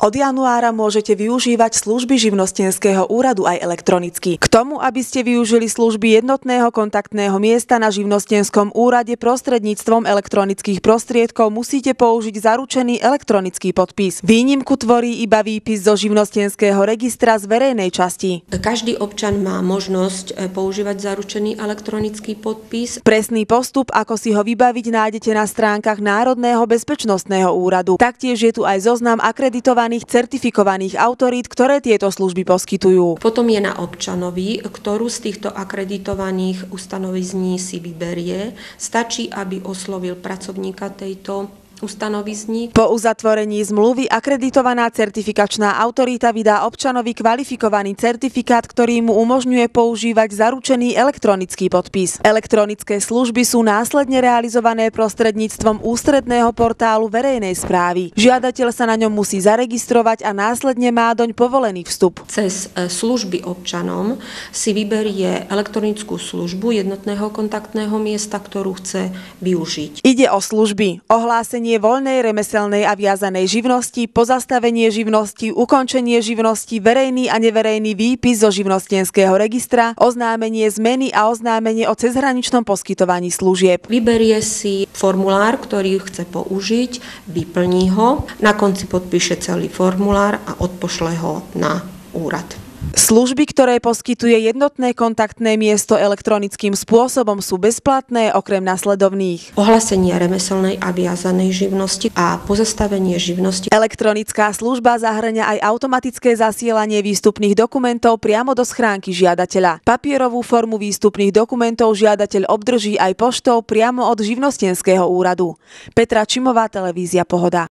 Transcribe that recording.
Od januára môžete využívať služby živnostenského úradu aj elektronicky. K tomu, aby ste využili služby jednotného kontaktného miesta na živnostenskom úrade prostredníctvom elektronických prostriedkov, musíte použiť zaručený elektronický podpis. Výnimku tvorí iba výpis zo živnostenského registra z verejnej časti. Každý občan má možnosť používať zaručený elektronický podpis. Presný postup, ako si ho vybaviť, nájdete na stránkach Národného bezpečnostného úradu. Taktiež je tu aj zoznam akreditovaných certifikovaných autorít, ktoré tieto služby poskytujú. Potom je na občanovi, ktorú z týchto akreditovaných ustanovizní si vyberie. Stačí, aby oslovil pracovníka tejto ustanovizní. Po uzatvorení zmluvy akreditovaná certifikačná autorita vydá občanovi kvalifikovaný certifikát, ktorý mu umožňuje používať zaručený elektronický podpis. Elektronické služby sú následne realizované prostredníctvom ústredného portálu verejnej správy. Žiadateľ sa na ňom musí zaregistrovať a následne má doň povolený vstup. Cez služby občanom si vyberie elektronickú službu jednotného kontaktného miesta, ktorú chce využiť. Ide o služby: ohlásenie voľnej remeselnej a viazanej živnosti, pozastavenie živnosti, ukončenie živnosti, verejný a neverejný výpis zo živnostenského registra, oznámenie zmeny a oznámenie o cezhraničnom poskytovaní služieb. Vyberie si formulár, ktorý chce použiť, vyplní ho, na konci podpíše celý formulár a odpošle ho na úrad. Služby, ktoré poskytuje jednotné kontaktné miesto elektronickým spôsobom, sú bezplatné okrem nasledovných: ohlásenie remeselnej a viazanej živnosti a pozastavenie živnosti. Elektronická služba zahŕňa aj automatické zasielanie výstupných dokumentov priamo do schránky žiadateľa. Papierovú formu výstupných dokumentov žiadateľ obdrží aj poštou priamo od živnostenského úradu. Petra Čimová, televízia Pohoda.